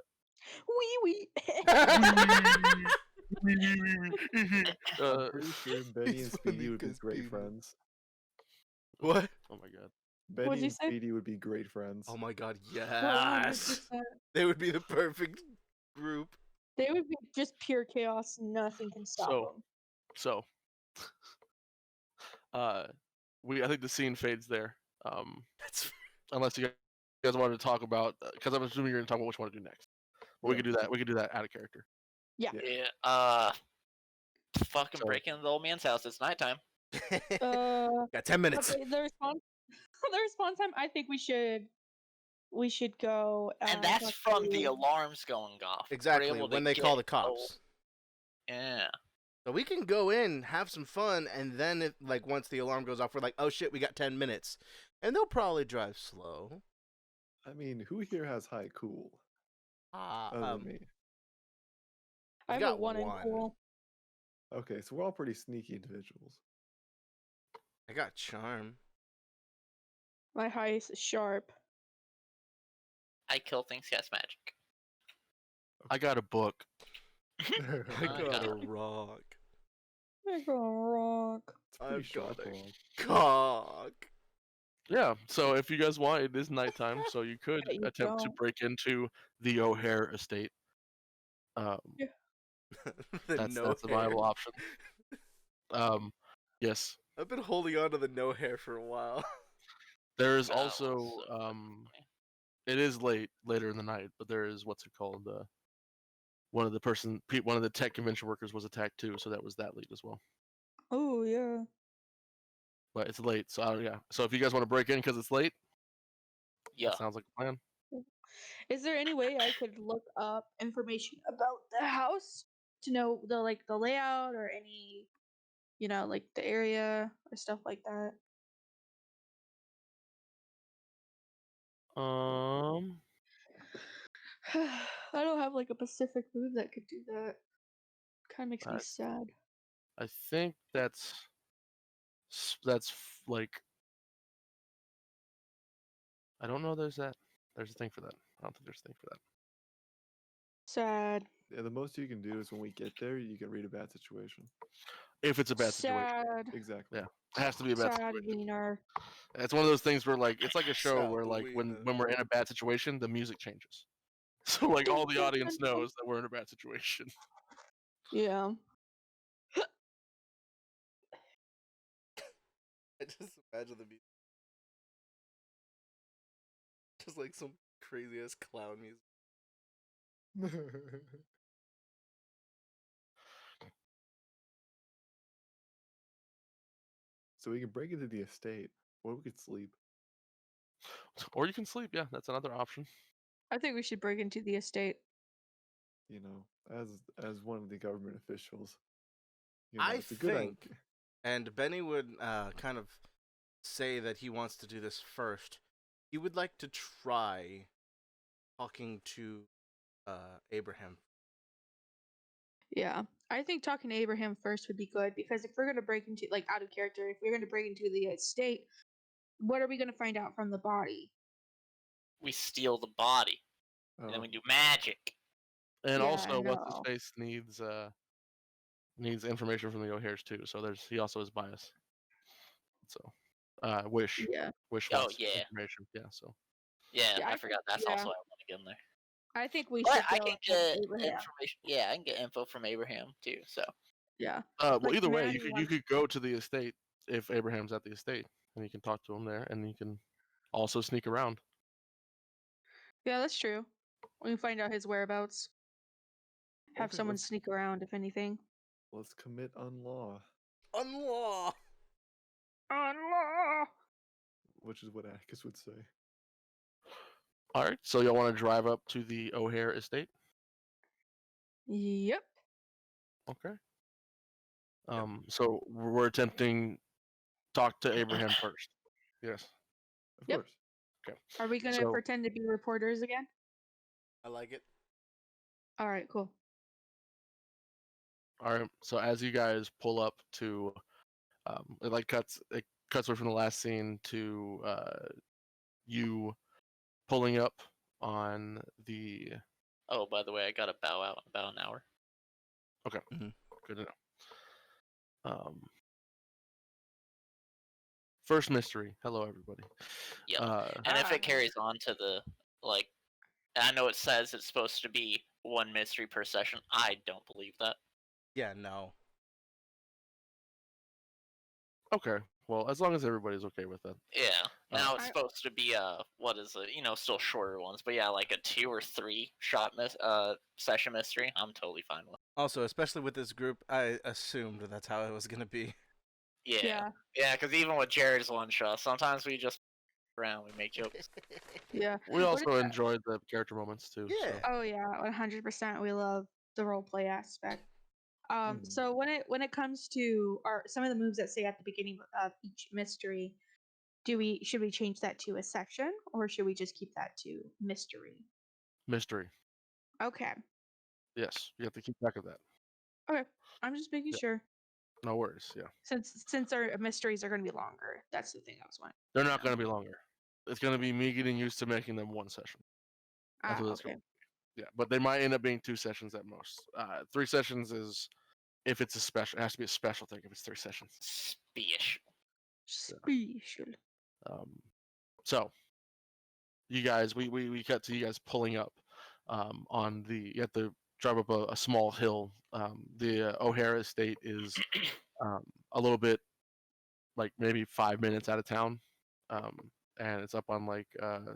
pretty sure Benny
It's
and Speedy
funny
would be
'cause
great
Speedy-
friends.
What?
Oh my god.
Benny
you
and
say?
Speedy would be great friends.
Oh my god, yes!
100%.
They would be the perfect group.
They would be just pure chaos. Nothing can stop them.
So I think the scene fades there.
That's
Unless you guys wanted to talk about, because I'm assuming you're gonna talk about what you want to do next. But we
Yeah.
could do that. We could do that out of character.
Yeah. Fucking
So-
break into the old man's house. It's nighttime.
got 10 minutes.
Okay, the response time. I think we should go.
And that's
talk
from the
to-
alarms going off. We're
Exactly,
able to
when they call
get
the cops.
Yeah.
So we can go in, have some fun, and then once the alarm goes off, we're like, oh shit, we got 10 minutes. And they'll probably drive slow.
I mean, who here has high cool? Other than me.
I have a
got
1 in
one.
cool.
Okay, so we're all pretty sneaky individuals.
I got charm.
My highest is sharp.
I kill things, cast magic.
I got a book.
I
Oh,
got a
God.
rock.
I got a rock.
It's pretty
I've
sharp.
got a
Rock.
cock.
Yeah, so if you guys want, it is nighttime, so you could
Bet you
attempt to
don't.
break into the O'Hare estate. That's a viable option. Yes.
I've been holding on to the no hair for a while.
There is
Well,
also
so
it is later in the night, but there is what's it called? One of the tech convention workers was attacked too, so that was that lead as well.
Oh yeah.
But it's late, so yeah. So if you guys want to break in because it's late,
yeah.
that sounds like a plan.
Is there any way I could look up information about the house to know the layout or any, like the area or stuff like that? I don't have like a specific move that could do that. Kind of makes me sad.
I think that's like I don't know. There's a thing for that. I don't think there's a thing for that.
Sad.
Yeah, the most you can do is when we get there, you can read a bad situation.
If it's a bad situation,
Sad.
Exactly.
Yeah. It has to be a bad
Sad
situation.
wiener.
It's one of those things where it's like a show
Sad
where when
wiener.
we're in a bad situation, the music changes. So all the audience knows that we're in a bad situation.
Yeah.
I just imagine the music. Just like some crazy ass clown music.
So we can break into the estate, or we could sleep.
Or you can sleep. Yeah, that's another option.
I think we should break into the estate.
You know, as one of the government officials.
It's a good idea. And Benny would kind of say that he wants to do this first. He would like to try talking to Abraham.
Yeah. I think talking to Abraham first would be good because if we're going to break into, out of character, if we're going to break into the estate, what are we going to find out from the body?
We steal the body, and then we do magic.
And
Yeah,
also,
I
what's his
know.
face needs information from the O'Hares too. So he also is biased. So, Wish.
Yeah.
Wish
Oh,
wants
yeah.
information. Yeah. So.
Yeah,
Yeah,
I forgot that's also why I want to get in there.
I think we
But
should
I
go
can
with
get
Abraham.
information. Yeah, I can get info from Abraham too. So
Yeah.
Well,
Like,
either way,
Maddie
you could go to the estate if Abraham's at the estate, and you can talk to him there, and you can also sneak around.
Yeah, that's true. We can find out his whereabouts. Have
Okay,
someone
let's-
sneak around, if anything.
Let's commit unlaw,
Unlaw!
Allah!
which is what Atticus would say.
All right. So y'all want to drive up to the O'Hare estate?
Yep.
Okay. So we're attempting talk to Abraham first. Yes.
Of
Yep.
course.
Okay.
Are we gonna
So-
pretend to be reporters again?
I like it.
All right, cool.
All right. So as you guys pull up to, it cuts away from the last scene to you pulling up on the.
oh, by the way, I got to bow out in about an hour.
Okay.
Mhm.
Good to know. First mystery. Hello, everybody.
Yeah. And if it carries on to the I know it says it's supposed to be one mystery per session. I don't believe that.
Yeah, no.
Okay. Well, as long as everybody's okay with that.
Yeah. Now it's
I-
supposed to be what is it? Still shorter ones, but yeah, like a 2 or 3 shot session mystery. I'm totally fine with.
Also, especially with this group, I assumed that's how it was gonna be.
Yeah. Yeah, because even with Jared's one shot, sometimes we just around, we make jokes.
Yeah.
We
What
also
is that?
enjoyed the character moments too.
Yeah.
So.
Oh yeah, 100%. We love the role play aspect. So when it comes to some of the moves that say at the beginning of each mystery, should we change that to a section, or should we just keep that to mystery?
Mystery.
Okay.
Yes, you have to keep track of that.
Okay. I'm just making
Yeah.
sure.
No worries. Yeah.
Since our mysteries are going to be longer, that's the thing I was wanting.
They're not going to be longer. It's going to be me getting used to making them one session. That's what it's
Okay.
going to be. Yeah, but they might end up being 2 sessions at most. 3 sessions is if it's a special. It has to be a special thing if it's 3 sessions.
Special.
Special.
So, you guys, we cut to you guys pulling up on the. You have to drive up a small hill. The O'Hara estate is a little bit, like maybe 5 minutes out of town, and it's up on like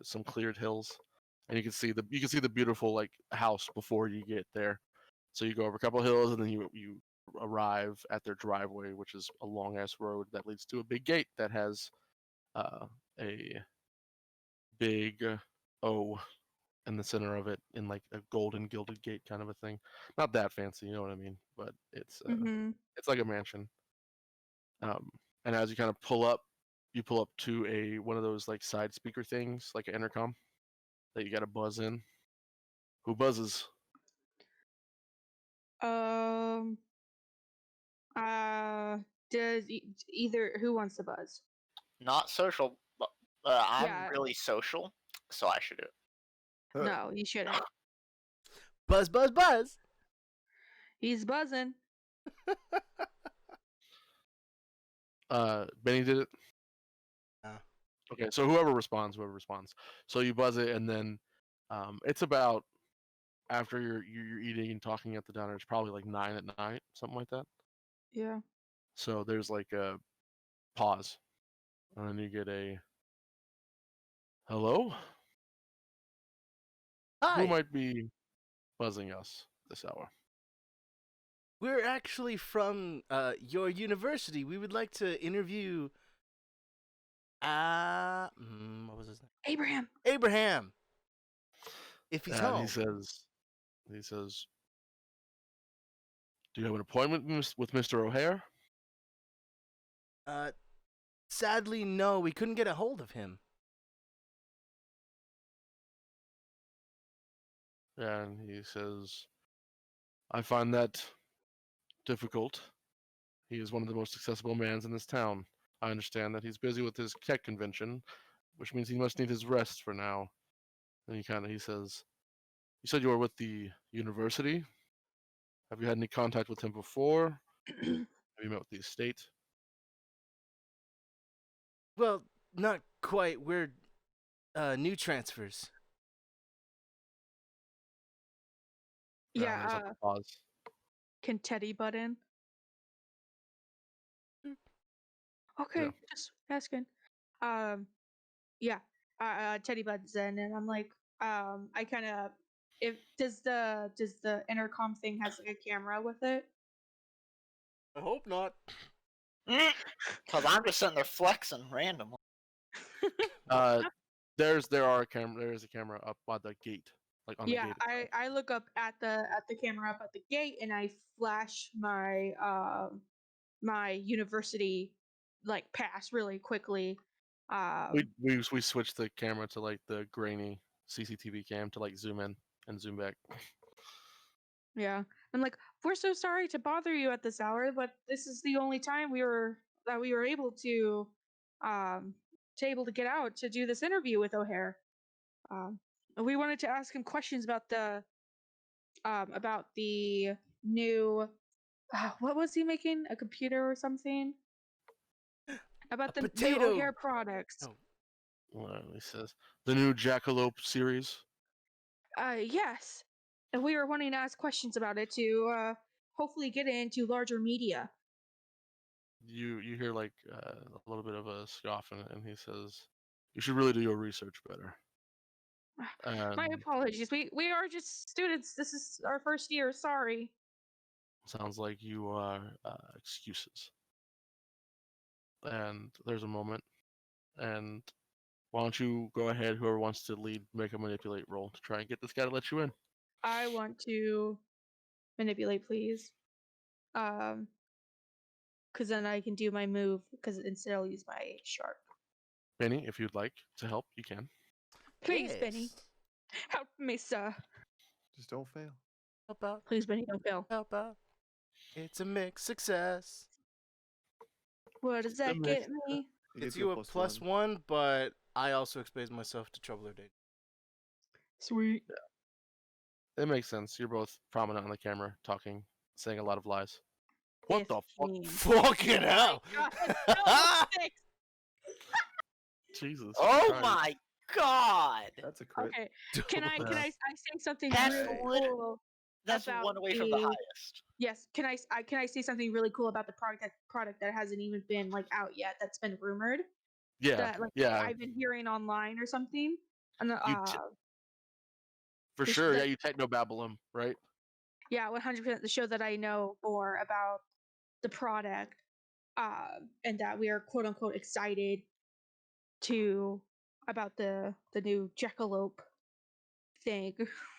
some cleared hills, and you can see the beautiful like house before you get there. So you go over a couple of hills, and then you arrive at their driveway, which is a long ass road that leads to a big gate that has a big O in the center of it, in like a golden gilded gate kind of a thing. Not that fancy, you know what I mean, but it's like a mansion. And as you kind of pull up, you pull up to one of those like side speaker things, like an intercom that you got to buzz in. Who buzzes?
Does either who wants to buzz?
Not social, but I'm
Yeah.
really social, so I should do it.
No, you shouldn't.
Buzz, buzz, buzz.
He's buzzing.
Benny did it.
No.
Okay, so whoever responds. So you buzz it, and then it's about after you're eating and talking at the diner. It's probably like 9 at night, something like that.
Yeah.
So there's like a pause, and then you get a hello.
Hi.
Who might be buzzing us this hour?
We're actually from your university. We would like to interview. What was his name?
Abraham.
Abraham. If he's
And
home.
he says, "Do you have an appointment with Mr. O'Hare?"
Sadly, no. We couldn't get a hold of him.
And he says, "I find that difficult. He is one of the most accessible mans in this town. I understand that he's busy with his tech convention, which means he must need his rest for now." And he says, "You said you were with the university. Have you had any contact with him before? Have you met with the estate?"
Well, not quite. We're new transfers.
There's
Yeah.
like a pause.
Can Teddy butt in? Okay,
Yeah.
just asking. Yeah. Teddy butts in, and I'm like, I kind of, if does the intercom thing has like a camera with it?
I hope not.
Because I'm just sitting there flexing randomly.
There is a camera up by the gate, like on the
Yeah,
gate itself.
I look up at the camera up at the gate, and I flash my my university like pass really quickly.
We switched the camera to like the grainy CCTV cam to like zoom in and zoom back.
Yeah, I'm like, we're so sorry to bother you at this hour, but this is the only time we were able to get out to do this interview with O'Hare. We wanted to ask him questions about the new what was he making, a computer or something, about the new
potato.
O'Hare products.
Oh.
Well, he says the new Jackalope series.
Yes, and we were wanting to ask questions about it to hopefully get it into larger media.
You hear like a little bit of a scoff in it, and he says, "You should really do your research better."
My
And
apologies. We are just students. This is our first year. Sorry.
sounds like you are excuses. And there's a moment, and why don't you go ahead? Whoever wants to lead, make a manipulate roll to try and get this guy to let you in.
I want to manipulate, please. Because then I can do my move. Because instead I'll use my sharp.
Benny, if you'd like to help, you can.
Please, Benny, help me, sir.
Just don't fail.
Help out.
Please, Benny, don't fail.
Help out. It's a mixed success.
What does that get me?
It
It's
gets
you a plus one, but I also expose myself to trouble or danger.
Sweet.
It makes sense. You're both prominent on the camera, talking, saying a lot of lies. What the fuck?
15.
Fucking hell!
God, no, 6.
Jesus.
Oh
Christ.
my god!
That's a crit.
Okay. Can I say something
That's
really
lit-
cool?
That's
about
one away from the
the-
highest.
Yes. Can I say something really cool about the product that hasn't even been like out yet? That's been rumored.
Yeah,
That like
yeah,
I've been hearing online or something. And
for
the-
sure.
the-
Yeah, you techno-babble him, right?
yeah, 100% the show that I know more about the product, and that we are quote unquote excited about the new jackalope thing,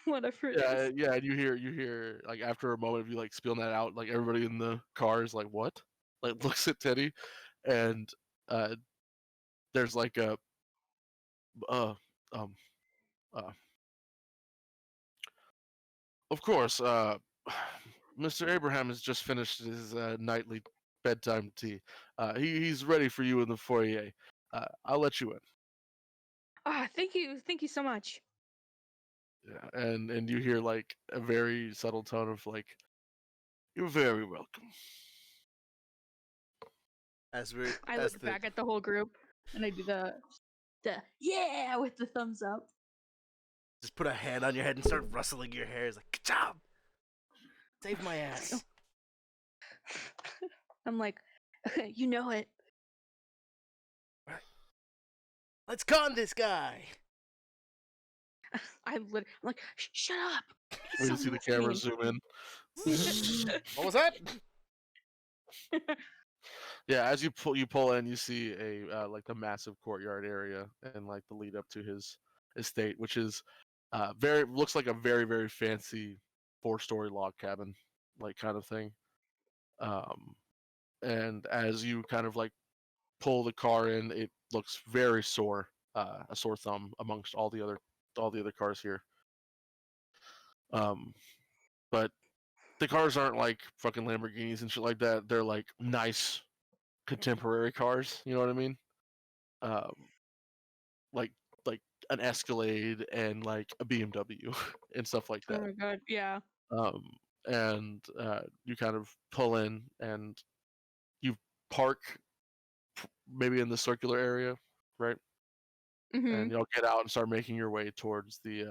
whatever it
Yeah,
is.
yeah. And you hear like after a moment of you like spilling that out, like everybody in the car is like, "What?" Like looks at Teddy, and there's like a uh um of course Mr. Abraham has just finished his nightly bedtime tea. He's ready for you in the foyer. I'll let you in.
Thank you so much.
Yeah, and you hear like a very subtle tone of like, "You're very welcome."
I look back at the whole group and I do the yeah with the thumbs up.
Just put a hand on your head and start rustling your hair. It's like, good job! Save my ass.
I'm like, you know it.
Let's con this guy!
I'm like, shut up.
We just see the camera zoom in.
What was that?
Yeah, as you pull in, you see a like the massive courtyard area and like the lead up to his estate, which is looks like a very very fancy 4-story log cabin, like kind of thing. And as you kind of like pull the car in, it looks very sore, a sore thumb amongst all the other cars here. But the cars aren't like fucking Lamborghinis and shit like that. They're like nice contemporary cars. You know what I mean? Like an Escalade and like a BMW and stuff like
Oh
that.
my god, yeah.
And you kind of pull in and you park maybe in the circular area, right?
Mm-hmm.
And you'll get out and start making your way towards the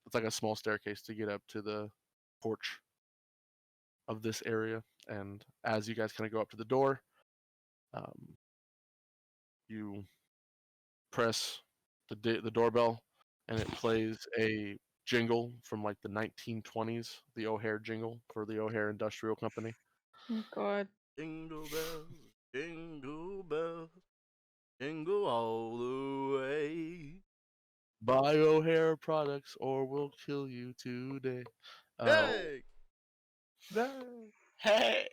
it's like a small staircase to get up to the porch of this area. And as you guys kind of go up to the door, you press the doorbell and it plays a jingle from like the 1920s, the O'Hare jingle for the O'Hare Industrial Company.
Oh god.
Jingle bells, jingle bells, jingle all the way.
Buy O'Hare products or we'll kill you today.
Hey!
Hey!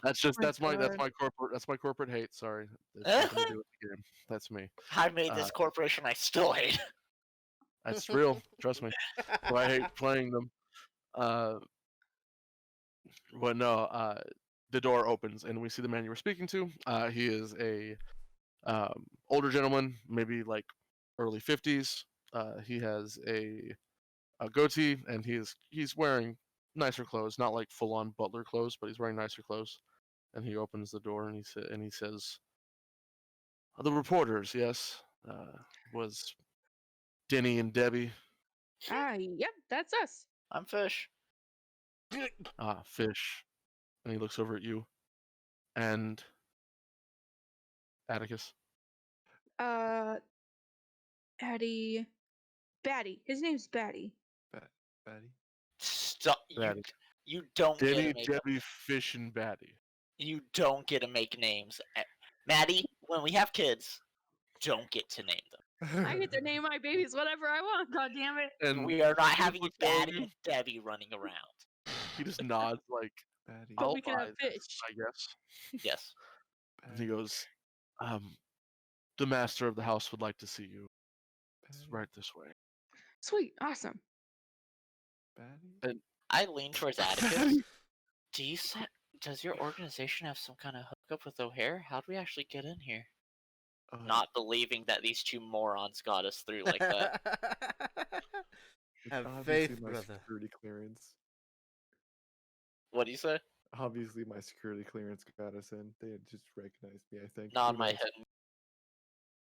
That's my
God.
corporate hate. Sorry, it's nothing to do with the game. That's me.
I made this corporation I still hate.
That's real. Trust me. So I hate playing them. But no, the door opens and we see the man you were speaking to. He is a older gentleman, maybe like early 50s. He has a goatee and he's wearing nicer clothes, not like full on butler clothes, but he's wearing nicer clothes. And he opens the door and he says, "The reporters, yes, was Denny and Debbie."
Yep, that's us.
I'm Fish.
Fish. And he looks over at you and Atticus.
Batty. His name's Batty.
Batty.
Stop.
Batty.
You don't
Denny,
get to make
Debbie, Fish, and Batty.
You don't get to make names. Maddie, when we have kids, don't get to name them.
I get to name my babies whatever I want. God damn it.
And
We are not
he
having
looks over
Batty
you.
and Debbie running around.
He just nods like,
Batty.
But
I'll
we can
buy
have
this,
fish.
I guess.
Yes.
And he goes, the master of the house would like to see you. It's right this way.
Sweet, awesome.
Batty.
I lean towards Atticus.
Batty.
Does your organization have some kind of hookup with O'Hare? How do we actually get in here?
Uh,
Not believing that these two morons got us through like that.
it's
Have
obviously
faith,
my
brother.
security clearance.
What do you say?
Obviously, my security clearance got us in. They had just recognized me, I think.
Nod
Who
my
knows?
head